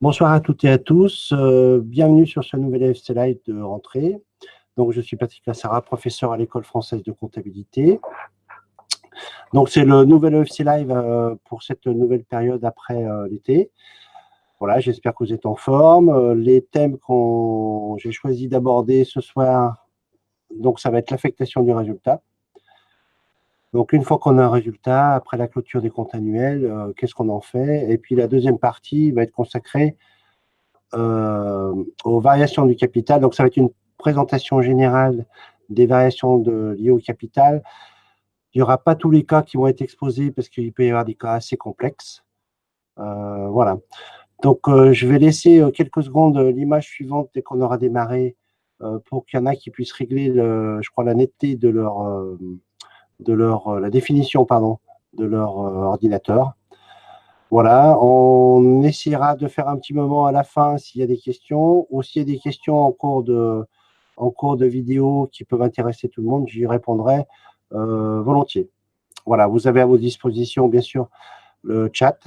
Bonsoir à toutes et à tous. Bienvenue sur ce nouvel EFC Live de rentrée. Donc, je suis Patrick Lassara, professeur à l'École française de comptabilité. Donc, c'est le nouvel EFC Live pour cette nouvelle période après l'été. Voilà, j'espère que vous êtes en forme. Les thèmes que j'ai choisi d'aborder ce soir, donc ça va être l'affectation du résultat. Donc, une fois qu'on a un résultat, après la clôture des comptes annuels, qu'est-ce qu'on en fait? Et puis, la deuxième partie va être consacrée aux variations du capital. Donc, ça va être une présentation générale des variations liées au capital. Il n'y aura pas tous les cas qui vont être exposés parce qu'il peut y avoir des cas assez complexes. Voilà. Donc, je vais laisser quelques secondes l'image suivante dès qu'on aura démarré pour qu'il y en a qui puissent régler, je crois, la netteté de la définition, pardon, de leur ordinateur. Voilà, on essaiera de faire un petit moment à la fin s'il y a des questions, ou s'il y a des questions en cours de vidéo qui peuvent intéresser tout le monde, j'y répondrai volontiers. Voilà, vous avez à vos dispositions, bien sûr, le chat,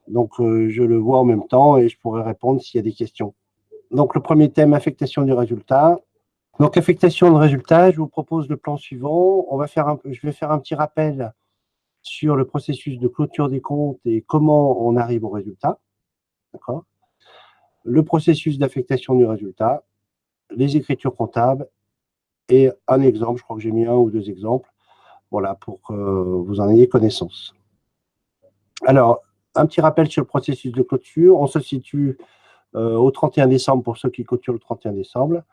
donc je le vois en même temps et je pourrai répondre s'il y a des questions. Donc, le premier thème, affectation du résultat. Donc, affectation de résultat, je vous propose le plan suivant. Je vais faire un petit rappel sur le processus de clôture des comptes et comment on arrive au résultat. D'accord. Le processus d'affectation du résultat, les écritures comptables et un exemple, je crois que j'ai mis un ou deux exemples, voilà, pour que vous en ayez connaissance. Alors, un petit rappel sur le processus de clôture. On se situe au 31 décembre pour ceux qui clôturent le 31 décembre.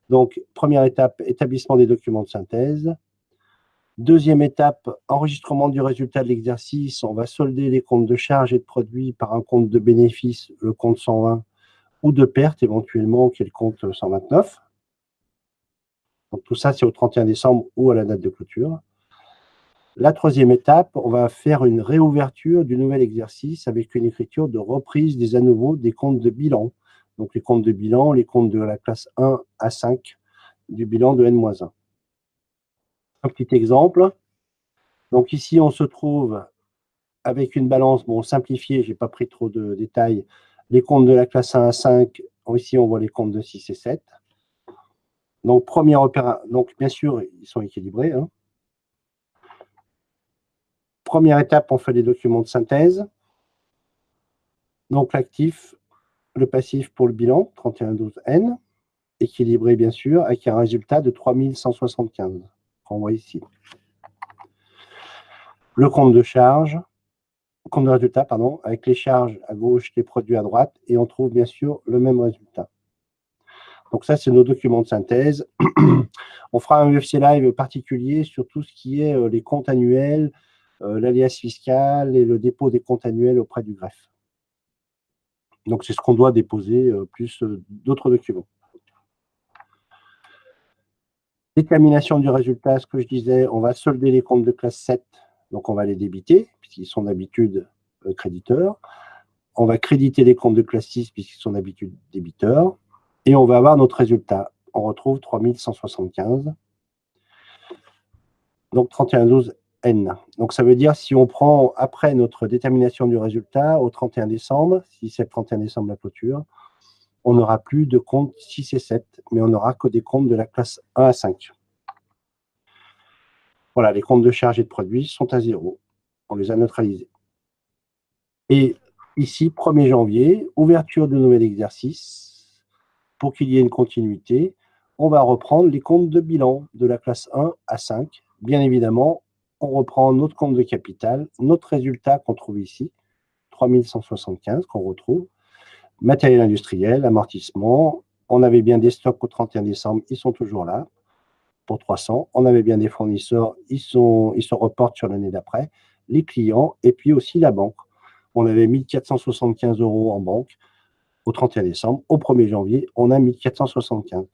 Donc, première étape, établissement des documents de synthèse. Deuxième étape, enregistrement du résultat de l'exercice. On va solder les comptes de charges et de produits par un compte de bénéfice, le compte 120, ou de perte éventuellement, qui est le compte 129. Donc tout ça, c'est au 31 décembre ou à la date de clôture. La troisième étape, on va faire une réouverture du nouvel exercice avec une écriture de reprise à nouveau des comptes de bilan. Donc les comptes de bilan, les comptes de la classe 1 à 5 du bilan de N-1. Un petit exemple. Donc ici, on se trouve avec une balance, bon, simplifiée, je n'ai pas pris trop de détails, les comptes de la classe 1 à 5, ici on voit les comptes de 6 et 7. Donc, donc bien sûr, ils sont équilibrés. Hein. Première étape, on fait les documents de synthèse. Donc, l'actif, le passif pour le bilan, 3112N, équilibré bien sûr, avec un résultat de 3175, qu'on voit ici. Le compte de charge, compte de résultat, pardon, avec les charges à gauche, les produits à droite, et on trouve bien sûr le même résultat. Donc ça, c'est nos documents de synthèse. On fera un UFC Live particulier sur tout ce qui est les comptes annuels, l'alias fiscal et le dépôt des comptes annuels auprès du greffe. Donc, c'est ce qu'on doit déposer, plus d'autres documents. Détermination du résultat, ce que je disais, on va solder les comptes de classe 7, donc on va les débiter, puisqu'ils sont d'habitude créditeurs. On va créditer les comptes de classe 6, puisqu'ils sont d'habitude débiteurs. Et on va avoir notre résultat. On retrouve 3175. Donc, 3112N. Donc, ça veut dire, si on prend après notre détermination du résultat, au 31 décembre, si c'est le 31 décembre la clôture, on n'aura plus de comptes 6 et 7, mais on n'aura que des comptes de la classe 1 à 5. Voilà, les comptes de charges et de produits sont à 0. On les a neutralisés. Et ici, 1er janvier, ouverture de nouvel exercice. Pour qu'il y ait une continuité, on va reprendre les comptes de bilan de la classe 1 à 5. Bien évidemment, on reprend notre compte de capital, notre résultat qu'on trouve ici, 3175 qu'on retrouve, matériel industriel, amortissement. On avait bien des stocks au 31 décembre, ils sont toujours là pour 300. On avait bien des fournisseurs, ils se reportent sur l'année d'après, les clients et puis aussi la banque. On avait 1475 € en banque au 31 décembre. Au 1er janvier, on a 1475.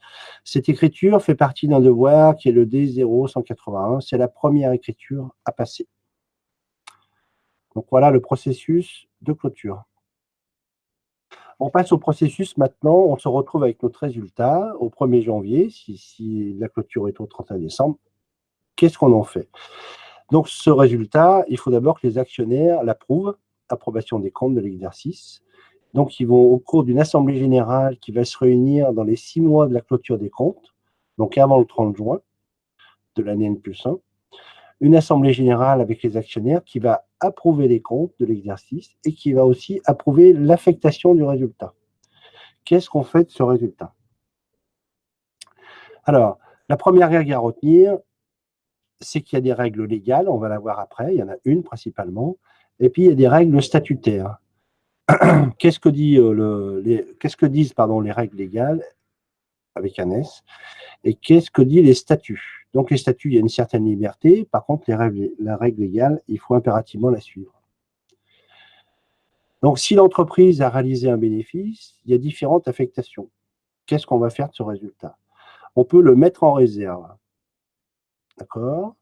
Cette écriture fait partie d'un devoir qui est le D0181. C'est la première écriture à passer. Donc voilà le processus de clôture. On passe au processus maintenant, on se retrouve avec notre résultat au 1er janvier, si la clôture est au 31 décembre. Qu'est-ce qu'on en fait? Donc ce résultat, il faut d'abord que les actionnaires l'approuvent, approbation des comptes de l'exercice. Donc, ils vont, au cours d'une assemblée générale qui va se réunir dans les 6 mois de la clôture des comptes, donc avant le 30 juin de l'année N+1, une assemblée générale avec les actionnaires qui va approuver les comptes de l'exercice et qui va aussi approuver l'affectation du résultat. Qu'est-ce qu'on fait de ce résultat? Alors, la première règle à retenir, c'est qu'il y a des règles légales, on va la voir après, il y en a une principalement, et puis il y a des règles statutaires. Qu'est-ce que disent les règles légales, avec un S, et qu'est-ce que disent les statuts? Donc les statuts, il y a une certaine liberté, par contre la règle légale, il faut impérativement la suivre. Donc si l'entreprise a réalisé un bénéfice, il y a différentes affectations. Qu'est-ce qu'on va faire de ce résultat? On peut le mettre en réserve, d'accord?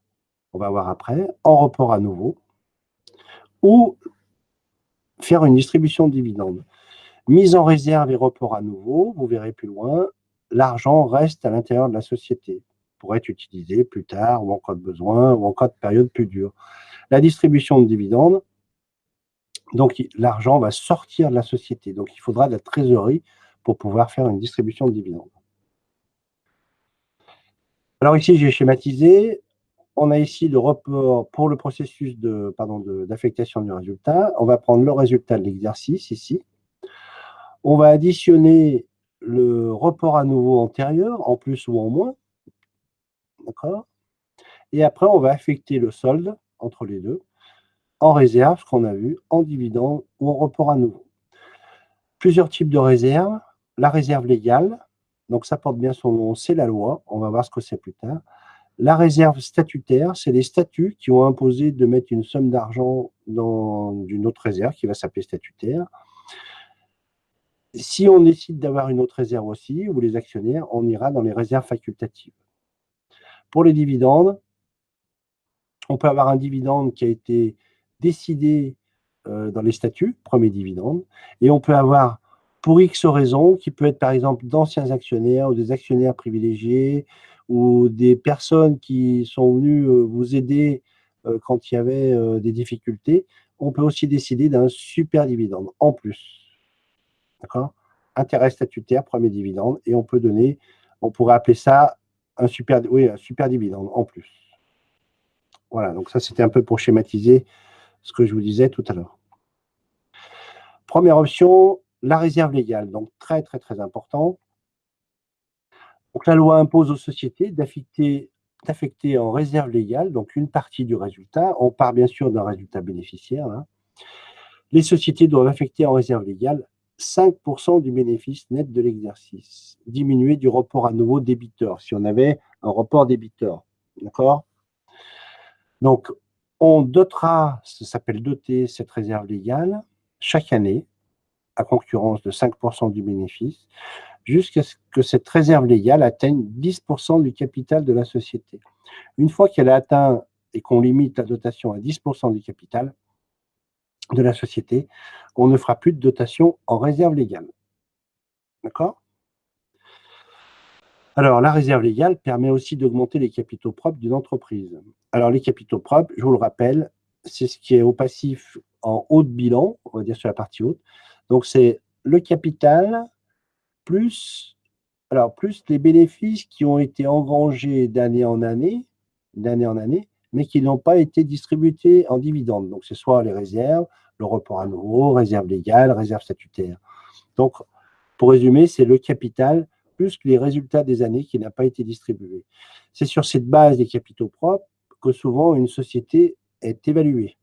On va voir après, en report à nouveau, ou faire une distribution de dividendes. Mise en réserve et report à nouveau, vous verrez plus loin, l'argent reste à l'intérieur de la société pour être utilisé plus tard ou en cas de besoin ou en cas de période plus dure. La distribution de dividendes, donc l'argent va sortir de la société. Donc il faudra de la trésorerie pour pouvoir faire une distribution de dividendes. Alors ici, j'ai schématisé. On a ici le report pour le processus d'affectation du résultat. On va prendre le résultat de l'exercice ici. On va additionner le report à nouveau antérieur, en plus ou en moins. D'accord? Et après, on va affecter le solde entre les deux, en réserve, ce qu'on a vu, en dividende ou en report à nouveau. Plusieurs types de réserves. La réserve légale, donc ça porte bien son nom, c'est la loi. On va voir ce que c'est plus tard. La réserve statutaire, c'est les statuts qui ont imposé de mettre une somme d'argent dans une autre réserve qui va s'appeler statutaire. Si on décide d'avoir une autre réserve aussi, ou les actionnaires, on ira dans les réserves facultatives. Pour les dividendes, on peut avoir un dividende qui a été décidé dans les statuts, premier dividende, et on peut avoir, pour X raisons, qui peut être par exemple d'anciens actionnaires ou des actionnaires privilégiés, ou des personnes qui sont venues vous aider quand il y avait des difficultés, on peut aussi décider d'un super dividende en plus. D'accord? Intérêt statutaire, premier dividende, et on pourrait appeler ça un super dividende en plus. Voilà, donc ça c'était un peu pour schématiser ce que je vous disais tout à l'heure. Première option, la réserve légale, donc très très très important. Donc la loi impose aux sociétés d'affecter en réserve légale, donc une partie du résultat. On part bien sûr d'un résultat bénéficiaire. Hein. Les sociétés doivent affecter en réserve légale 5% du bénéfice net de l'exercice, diminué du report à nouveau débiteur, si on avait un report débiteur. D'accord? Donc, on dotera, ça s'appelle doter, cette réserve légale, chaque année, à concurrence de 5% du bénéfice, jusqu'à ce que cette réserve légale atteigne 10% du capital de la société. Une fois qu'elle a atteint et qu'on limite la dotation à 10% du capital de la société, on ne fera plus de dotation en réserve légale. D'accord? Alors, la réserve légale permet aussi d'augmenter les capitaux propres d'une entreprise. Alors, les capitaux propres, je vous le rappelle, c'est ce qui est au passif en haut de bilan, on va dire sur la partie haute. Donc, c'est le capital plus les bénéfices qui ont été engrangés d'année en année, mais qui n'ont pas été distribués en dividendes. Donc, c'est soit les réserves, le report à nouveau, réserve légale, réserve statutaire. Donc, pour résumer, c'est le capital plus les résultats des années qui n'ont pas été distribués. C'est sur cette base des capitaux propres que souvent une société est évaluée.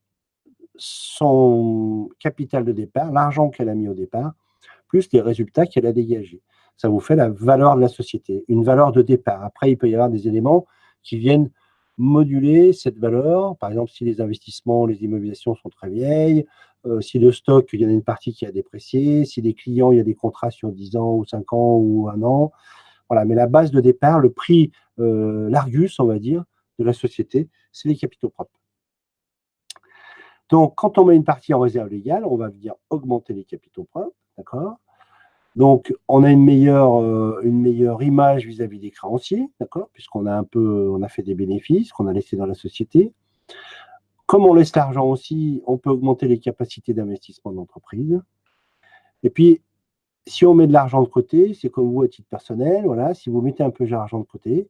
Son capital de départ, l'argent qu'elle a mis au départ, plus les résultats qu'elle a dégagés. Ça vous fait la valeur de la société, une valeur de départ. Après, il peut y avoir des éléments qui viennent moduler cette valeur. Par exemple, si les investissements, les immobilisations sont très vieilles, si le stock, il y en a une partie qui a déprécié, si les clients, il y a des contrats sur 10 ans ou 5 ans ou 1 an. Voilà, mais la base de départ, le prix, l'Argus, on va dire, de la société, c'est les capitaux propres. Donc, quand on met une partie en réserve légale, on va venir augmenter les capitaux propres, d'accord? Donc, on a une meilleure image vis-à-vis des créanciers, d'accord, puisqu'on a fait des bénéfices qu'on a laissés dans la société. Comme on laisse l'argent aussi, on peut augmenter les capacités d'investissement de l'entreprise. Et puis, si on met de l'argent de côté, c'est comme vous à titre personnel, voilà, si vous mettez un peu d'argent de côté,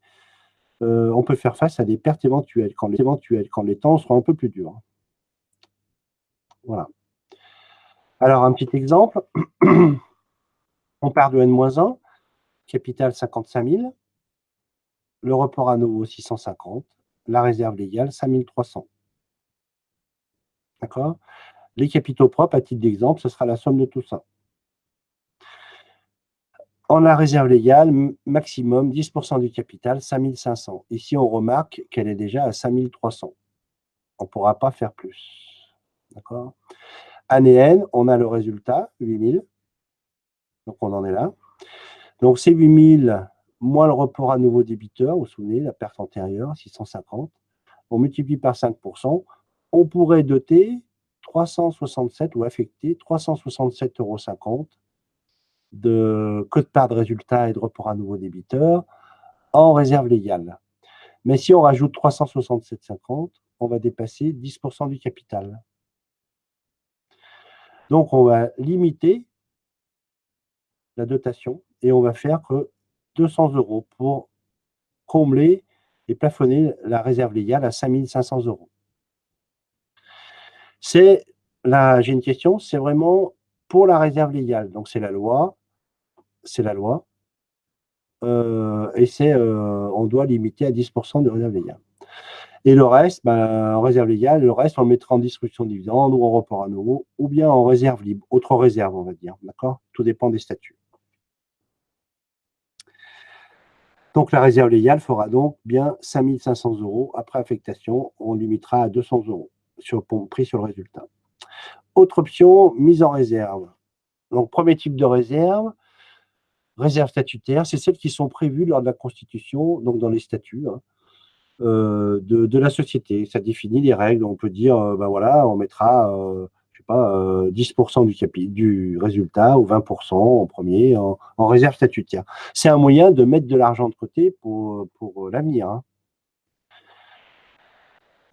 on peut faire face à des pertes éventuelles quand les temps seront un peu plus durs. Voilà. Alors, un petit exemple, on part de N-1, capital 55 000, le report à nouveau 650, la réserve légale 5 300. D'accord? Les capitaux propres, à titre d'exemple, ce sera la somme de tout ça. En la réserve légale, maximum 10% du capital, 5 500. Ici, on remarque qu'elle est déjà à 5 300. On ne pourra pas faire plus. D'accord? Année N, on a le résultat, 8 000. Donc, on en est là. Donc, c'est 8 000 moins le report à nouveau débiteur. Vous vous souvenez, la perte antérieure, 650. On multiplie par 5%. On pourrait doter 367 ou affecter 367,50 € de quote-part de résultat et de report à nouveau débiteur en réserve légale. Mais si on rajoute 367,50, on va dépasser 10% du capital. Donc, on va limiter la dotation et on va faire que 200 € pour combler et plafonner la réserve légale à 5 500 €. Là, j'ai une question, c'est vraiment pour la réserve légale. Donc, c'est la loi. Et on doit limiter à 10% de réserve légale. Et le reste, en réserve légale, le reste, on le mettra en distribution de dividendes ou en report à nouveau, ou bien en réserve libre, autre réserve, on va dire. D'accord? Tout dépend des statuts. Donc, la réserve légale fera donc bien 5 500 € après affectation. On limitera à 200 € pris sur le résultat. Autre option, mise en réserve. Donc, premier type de réserve, réserve statutaire, c'est celles qui sont prévues lors de la constitution, donc dans les statuts, hein, de la société. Ça définit les règles. On peut dire, voilà, on mettra, je sais pas, 10% du résultat ou 20% en premier en réserve statutaire. C'est un moyen de mettre de l'argent de côté pour l'avenir, hein.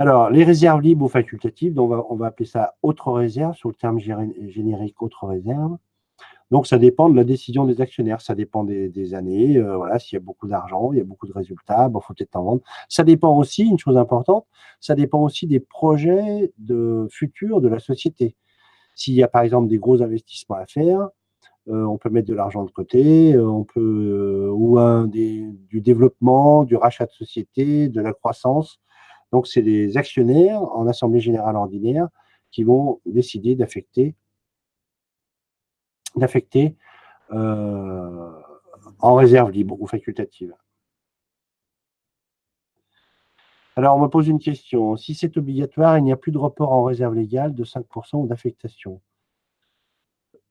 Alors, les réserves libres ou facultatives, donc on va appeler ça autre réserve, sur le terme générique autre réserve. Donc, ça dépend de la décision des actionnaires, ça dépend des années. Voilà, s'il y a beaucoup d'argent, il y a beaucoup de résultats, il faut peut-être en vendre. Ça dépend aussi, une chose importante, ça dépend aussi des projets futurs de la société. S'il y a par exemple des gros investissements à faire, on peut mettre de l'argent de côté, ou du développement, du rachat de société, de la croissance. Donc, c'est les actionnaires en assemblée générale ordinaire qui vont décider d'affecter en réserve libre ou facultative. Alors, on me pose une question. Si c'est obligatoire, il n'y a plus de report en réserve légale de 5% ou d'affectation.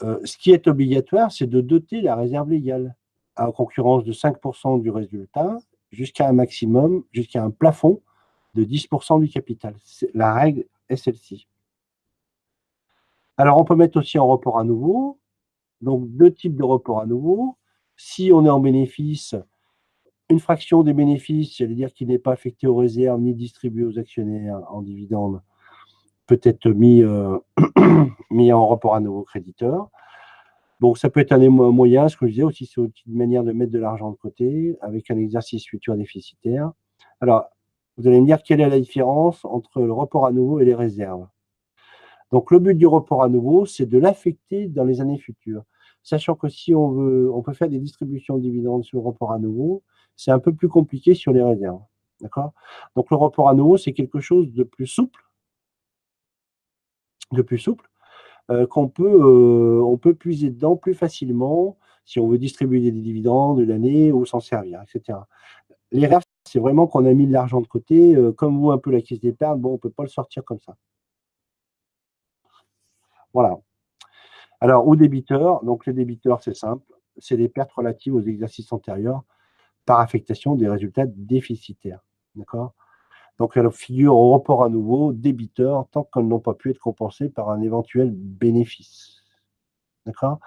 Ce qui est obligatoire, c'est de doter la réserve légale en concurrence de 5% du résultat jusqu'à un maximum, jusqu'à un plafond de 10% du capital. La règle est celle-ci. Alors, on peut mettre aussi en report à nouveau. Donc, deux types de report à nouveau. Si on est en bénéfice, une fraction des bénéfices, c'est-à-dire qui n'est pas affecté aux réserves ni distribué aux actionnaires en dividendes, peut être mis en report à nouveau créditeur. Donc, ça peut être un moyen, ce que je disais aussi, c'est une manière de mettre de l'argent de côté avec un exercice futur déficitaire. Alors, vous allez me dire quelle est la différence entre le report à nouveau et les réserves. Donc, le but du report à nouveau, c'est de l'affecter dans les années futures. Sachant que si on veut, on peut faire des distributions de dividendes sur le report à nouveau, c'est un peu plus compliqué sur les réserves. D'accord? Donc, le report à nouveau, c'est quelque chose de plus souple, on peut puiser dedans plus facilement si on veut distribuer des dividendes de l'année ou s'en servir, etc. Les réserves, c'est vraiment qu'on a mis de l'argent de côté, comme vous, un peu la caisse d'épargne, bon, on ne peut pas le sortir comme ça. Voilà. Alors, aux débiteurs, donc les débiteurs, c'est simple, c'est les pertes relatives aux exercices antérieurs par affectation des résultats déficitaires. D'accord? Donc, elles figurent au report à nouveau débiteurs tant qu'elles n'ont pas pu être compensées par un éventuel bénéfice. D'accord?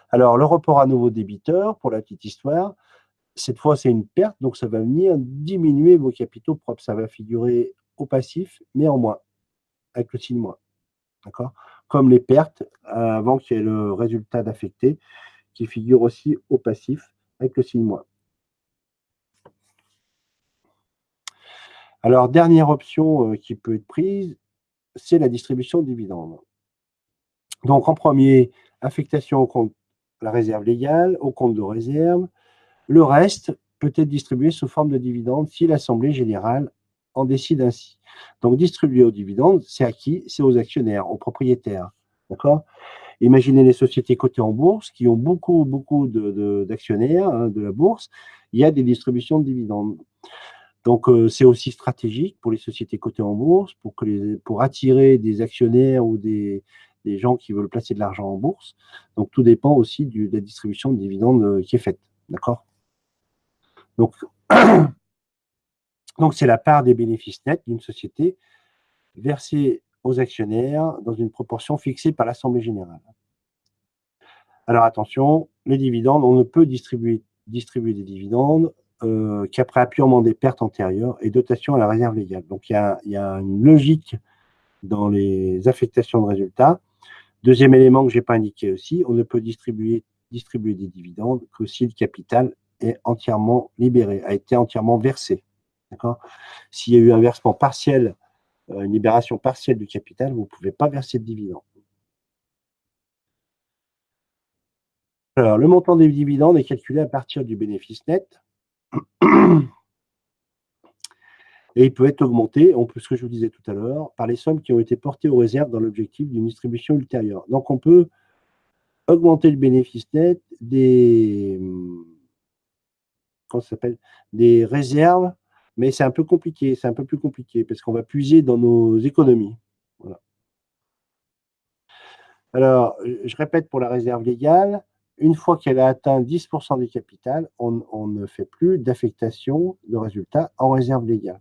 Alors, le report à nouveau débiteur, pour la petite histoire, cette fois, c'est une perte, donc ça va venir diminuer vos capitaux propres. Ça va figurer au passif, mais en moins, avec le signe moins. D'accord? comme les pertes avant qu'il y ait le résultat d'affecté qui figure aussi au passif avec le signe moins. Alors, dernière option qui peut être prise, c'est la distribution de dividendes. Donc, en premier, affectation au compte la réserve légale, au compte de réserve. Le reste peut être distribué sous forme de dividendes si l'Assemblée générale en décide ainsi. Donc, distribuer aux dividendes, c'est à qui? C'est aux actionnaires, aux propriétaires. D'accord? Imaginez les sociétés cotées en bourse qui ont beaucoup d'actionnaires de la bourse. Il y a des distributions de dividendes. Donc, c'est aussi stratégique pour les sociétés cotées en bourse, pour attirer des actionnaires ou des gens qui veulent placer de l'argent en bourse. Donc, tout dépend aussi de la distribution de dividendes qui est faite. D'accord? Donc, c'est la part des bénéfices nets d'une société versée aux actionnaires dans une proportion fixée par l'Assemblée générale. Alors, attention, les dividendes, on ne peut distribuer des dividendes qu'après appurement des pertes antérieures et dotation à la réserve légale. Donc, il y a une logique dans les affectations de résultats. Deuxième élément que je n'ai pas indiqué aussi, on ne peut distribuer des dividendes que si le capital est entièrement libéré, a été entièrement versé. D'accord? S'il y a eu un versement partiel, une libération partielle du capital, vous ne pouvez pas verser de dividendes. Alors, le montant des dividendes est calculé à partir du bénéfice net. Et il peut être augmenté, ce que je vous disais tout à l'heure, par les sommes qui ont été portées aux réserves dans l'objectif d'une distribution ultérieure. Donc, on peut augmenter le bénéfice net des réserves, mais c'est un peu compliqué, c'est un peu plus compliqué parce qu'on va puiser dans nos économies. Voilà. Alors, je répète pour la réserve légale, une fois qu'elle a atteint 10% du capital, on ne fait plus d'affectation de résultats en réserve légale.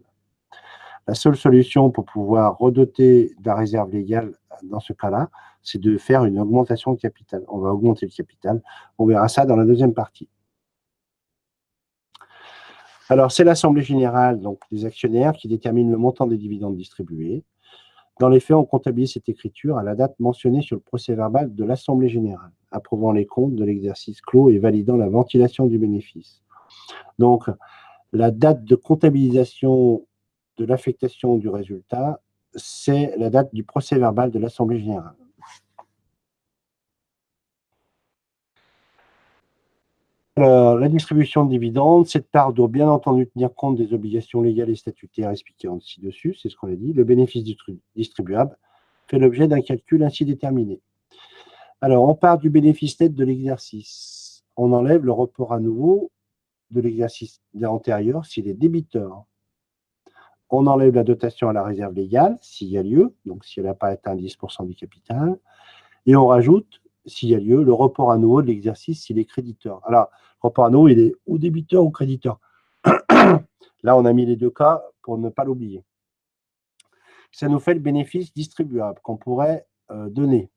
La seule solution pour pouvoir redoter de la réserve légale dans ce cas-là, c'est de faire une augmentation de capital. On va augmenter le capital. On verra ça dans la deuxième partie. Alors, c'est l'Assemblée générale, donc des actionnaires, qui détermine le montant des dividendes distribués. Dans les faits, on comptabilise cette écriture à la date mentionnée sur le procès-verbal de l'Assemblée générale, approuvant les comptes de l'exercice clos et validant la ventilation du bénéfice. Donc, la date de comptabilisation de l'affectation du résultat, c'est la date du procès-verbal de l'Assemblée générale. Alors, la distribution de dividendes, cette part doit bien entendu tenir compte des obligations légales et statutaires expliquées ci-dessus, c'est ce qu'on a dit. Le bénéfice distribuable fait l'objet d'un calcul ainsi déterminé. Alors, on part du bénéfice net de l'exercice. On enlève le report à nouveau de l'exercice antérieur s'il est débiteur. On enlève la dotation à la réserve légale, s'il y a lieu, donc si elle n'a pas atteint 10% du capital, et on rajoute, s'il y a lieu, le report à nouveau de l'exercice s'il est créditeur. Alors, le report à nouveau, il est ou débiteur ou créditeur. Là, on a mis les deux cas pour ne pas l'oublier. Ça nous fait le bénéfice distribuable qu'on pourrait donner.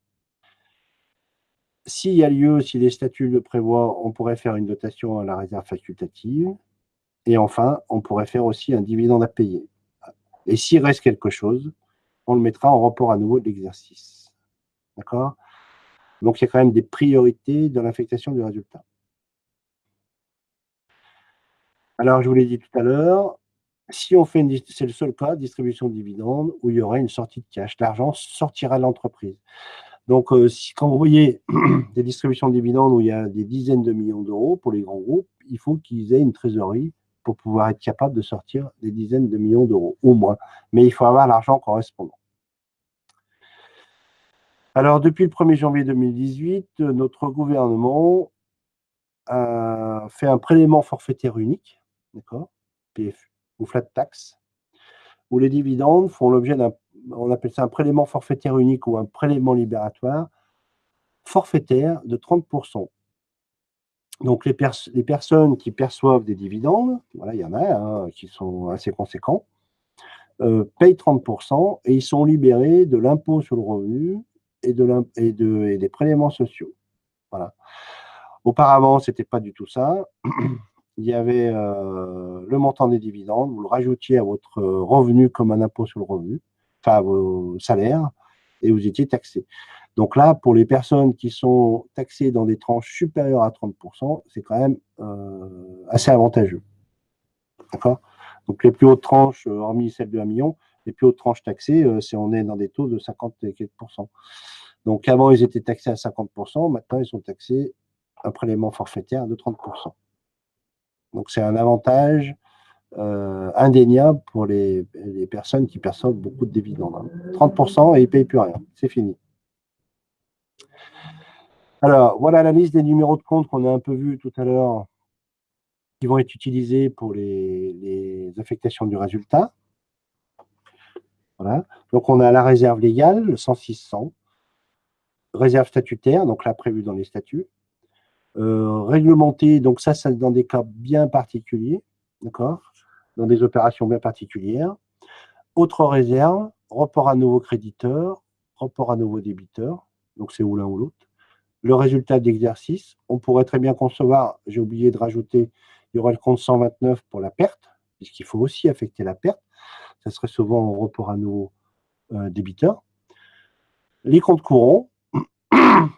S'il y a lieu, si les statuts le prévoient, on pourrait faire une dotation à la réserve facultative. Et enfin, on pourrait faire aussi un dividende à payer. Et s'il reste quelque chose, on le mettra en report à nouveau de l'exercice. D'accord? Donc, il y a quand même des priorités dans l'affectation du résultat. Alors, je vous l'ai dit tout à l'heure, si on fait c'est le seul cas, distribution de dividendes, où il y aurait une sortie de cash. L'argent sortira de l'entreprise. Donc, quand vous voyez des distributions de dividendes où il y a des dizaines de millions d'euros pour les grands groupes, il faut qu'ils aient une trésorerie pour pouvoir être capable de sortir des dizaines de millions d'euros, au moins. Mais il faut avoir l'argent correspondant. Alors, depuis le 1er janvier 2018, notre gouvernement a fait un prélèvement forfaitaire unique, d'accord, PFU, ou flat tax, où les dividendes font l'objet on appelle ça un prélèvement forfaitaire unique ou un prélèvement libératoire forfaitaire de 30%. Donc, les personnes qui perçoivent des dividendes, voilà, il y en a qui sont assez conséquents, payent 30% et ils sont libérés de l'impôt sur le revenu et des prélèvements sociaux. Voilà. Auparavant, ce n'était pas du tout ça. Il y avait le montant des dividendes, vous le rajoutiez à votre revenu comme un impôt sur le revenu, enfin à vos salaires, et vous étiez taxé. Donc là, pour les personnes qui sont taxées dans des tranches supérieures à 30%, c'est quand même assez avantageux. D'accord? Donc les plus hautes tranches, hormis celles de 1 million, les plus hautes tranches taxées, on est dans des taux de 50 et quelques %. Donc avant, ils étaient taxés à 50%, maintenant, ils sont taxés un prélèvement forfaitaire de 30%. Donc c'est un avantage indéniable pour les personnes qui perçoivent beaucoup de dividendes. 30% et ils ne payent plus rien. C'est fini. Alors, voilà la liste des numéros de compte qu'on a un peu vu tout à l'heure qui vont être utilisés pour les affectations du résultat. Voilà. Donc, on a la réserve légale, le 106-100, réserve statutaire, donc là prévue dans les statuts, réglementée, donc ça dans des cas bien particuliers, d'accord, dans des opérations bien particulières. Autre réserve, report à nouveau créditeur, report à nouveau débiteur, donc c'est ou l'un ou l'autre. Le résultat d'exercice, on pourrait très bien concevoir, j'ai oublié de rajouter, il y aura le compte 129 pour la perte, puisqu'il faut aussi affecter la perte. Ça serait souvent en report à nouveau débiteur. Les comptes courants,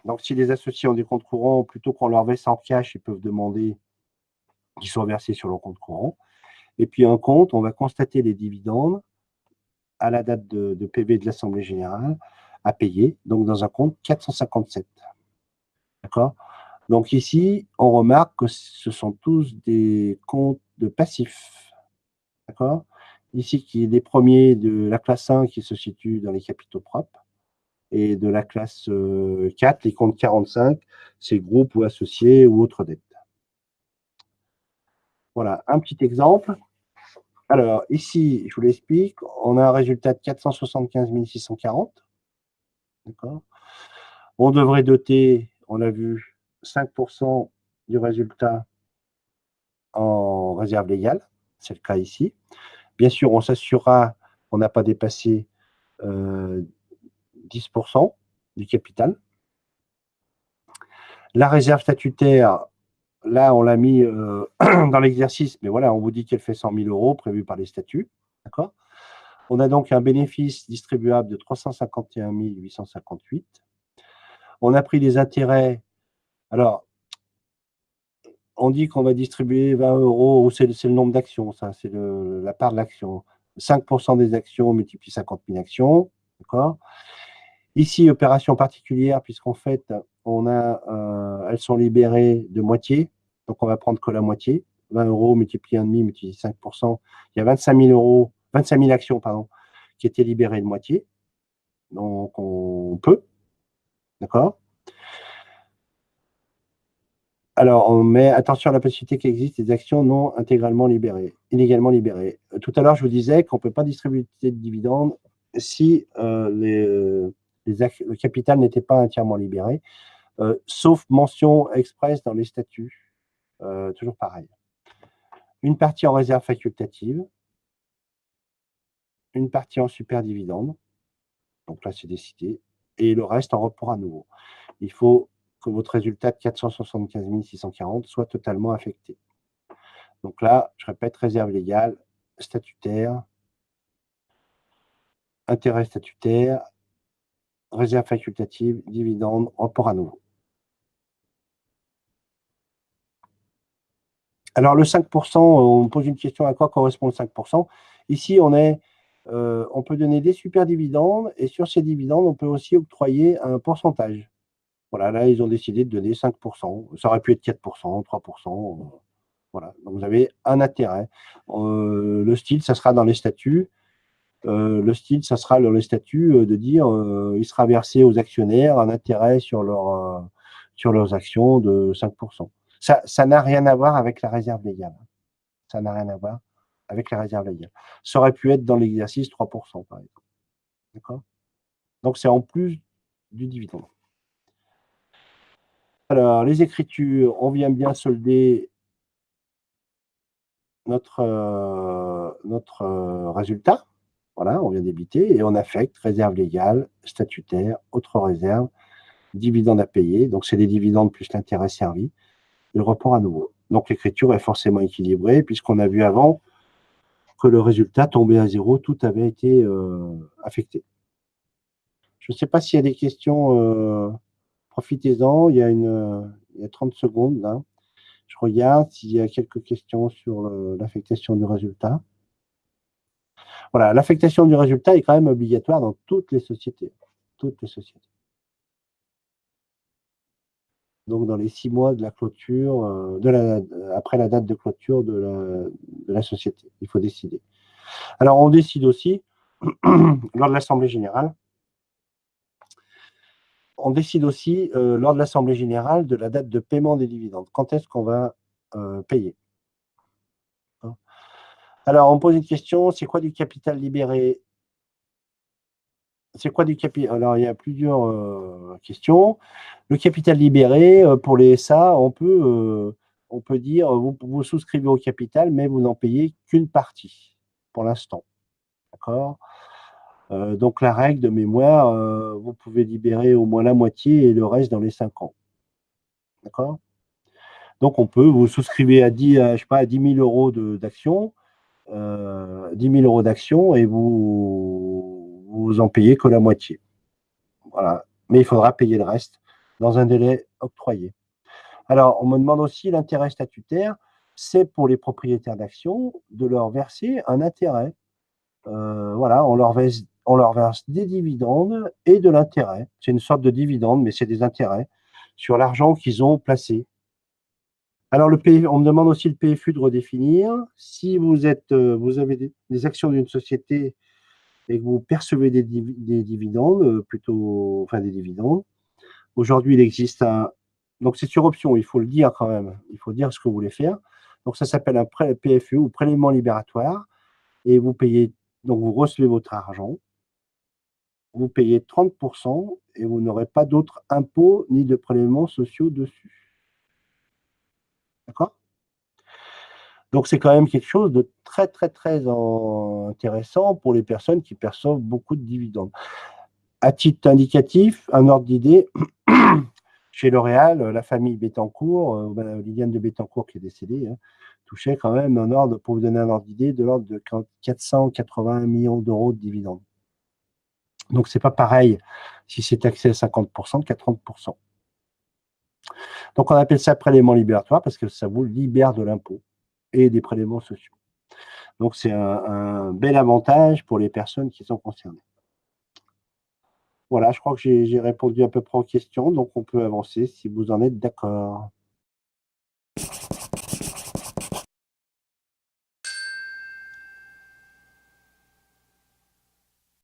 donc si les associés ont des comptes courants, plutôt qu'on leur verse en cash, ils peuvent demander qu'ils soient versés sur leur compte courant. Et puis un compte, on va constater les dividendes à la date de PV de l'Assemblée générale à payer, donc dans un compte 457. D'accord? Donc ici, on remarque que ce sont tous des comptes de passifs. D'accord? Ici, qui est les premiers de la classe 1 qui se situe dans les capitaux propres et de la classe 4, les comptes 45, c'est groupes ou associés ou autres dettes. Voilà, un petit exemple. Alors, ici, je vous l'explique, on a un résultat de 475 640. D'accord? On devrait doter, on l'a vu, 5% du résultat en réserve légale. C'est le cas ici. Bien sûr, on s'assurera qu'on n'a pas dépassé 10% du capital. La réserve statutaire, là, on l'a mis dans l'exercice, mais voilà, on vous dit qu'elle fait 100 000 € prévus par les statuts. D'accord? On a donc un bénéfice distribuable de 351 858. On a pris des intérêts. Alors, on dit qu'on va distribuer 20 €, c'est le nombre d'actions, ça, c'est la part de l'action. 5% des actions multiplie 50 000 actions. D'accord? Ici, opération particulière, puisqu'en fait, elles sont libérées de moitié. Donc, on va prendre que la moitié. 20 € multiplié 1,5 multiplié 5%. Il y a 25 000 actions, qui étaient libérées de moitié. Donc, on peut. D'accord? Alors, on met attention à la possibilité qu'il existe des actions non intégralement libérées, inégalement libérées. Tout à l'heure, je vous disais qu'on ne peut pas distribuer de dividendes si le capital n'était pas entièrement libéré, sauf mention expresse dans les statuts. Toujours pareil. Une partie en réserve facultative, une partie en super dividende, donc là c'est décidé, et le reste en report à nouveau. Il faut que votre résultat de 475 640 soit totalement affecté. Donc là, je répète, réserve légale, statutaire, intérêt statutaire, réserve facultative, dividende, report à nouveau. Alors le 5%, on pose une question, à quoi correspond le 5%? Ici, on peut donner des super dividendes, et sur ces dividendes, on peut aussi octroyer un pourcentage. Voilà, là, ils ont décidé de donner 5%. Ça aurait pu être 4%, 3%. Voilà, donc vous avez un intérêt. Le style, ça sera dans les statuts. Le style, ça sera dans les statuts de dire il sera versé aux actionnaires un intérêt sur leurs actions de 5%. Ça n'a rien à voir avec la réserve légale. Ça n'a rien à voir avec la réserve légale. Ça aurait pu être dans l'exercice 3%, par exemple. D'accord? Donc, c'est en plus du dividende. Alors, les écritures, on vient bien solder notre résultat. Voilà, on vient débiter et on affecte réserve légale, statutaire, autre réserve, dividende à payer. Donc, c'est les dividendes plus l'intérêt servi et le report à nouveau. Donc, l'écriture est forcément équilibrée puisqu'on a vu avant que le résultat tombait à zéro, tout avait été affecté. Je ne sais pas s'il y a des questions. Profitez-en. Il y a 30 secondes là. Je regarde s'il y a quelques questions sur l'affectation du résultat. Voilà, l'affectation du résultat est quand même obligatoire dans toutes les sociétés. Toutes les sociétés. Donc, dans les 6 mois de la clôture, après la date de clôture de la société, il faut décider. Alors, on décide aussi, lors de l'Assemblée générale, lors de l'Assemblée générale de la date de paiement des dividendes. Quand est-ce qu'on va payer? Alors, on pose une question, c'est quoi du capital libéré? C'est quoi du capital? Alors, il y a plusieurs questions. Le capital libéré, pour les SA, on peut dire, vous souscrivez au capital, mais vous n'en payez qu'une partie, pour l'instant. D'accord? Donc, la règle de mémoire, vous pouvez libérer au moins la moitié et le reste dans les 5 ans. D'accord? Donc, vous souscrivez à 10 000 euros d'actions, 10 000 euros d'actions et vous en payez que la moitié. Voilà. Mais il faudra payer le reste dans un délai octroyé. Alors, on me demande aussi l'intérêt statutaire. C'est pour les propriétaires d'actions de leur verser un intérêt. Voilà, on leur verse des dividendes et de l'intérêt. C'est une sorte de dividende, mais c'est des intérêts sur l'argent qu'ils ont placé. Alors, on me demande aussi le PFU de redéfinir. Si vous avez des actions d'une société et que vous percevez des dividendes, des dividendes, aujourd'hui, il existe donc c'est sur option, il faut le dire quand même. Il faut dire ce que vous voulez faire. Donc, ça s'appelle un PFU ou prélèvement libératoire. Et vous recevez votre argent, vous payez 30% et vous n'aurez pas d'autres impôts ni de prélèvements sociaux dessus. D'accord? Donc, c'est quand même quelque chose de très, très, très intéressant pour les personnes qui perçoivent beaucoup de dividendes. À titre indicatif, un ordre d'idée, chez L'Oréal, la famille Bettencourt, Liliane de Bettencourt qui est décédée, touchait quand même un ordre, pour vous donner un ordre d'idée, de l'ordre de 480 millions d'euros de dividendes. Donc, ce n'est pas pareil si c'est taxé à 50% qu'à 30%. Donc, on appelle ça prélèvement libératoire parce que ça vous libère de l'impôt et des prélèvements sociaux. Donc, c'est un bel avantage pour les personnes qui sont concernées. Voilà, je crois que j'ai répondu à peu près aux questions, donc on peut avancer si vous en êtes d'accord.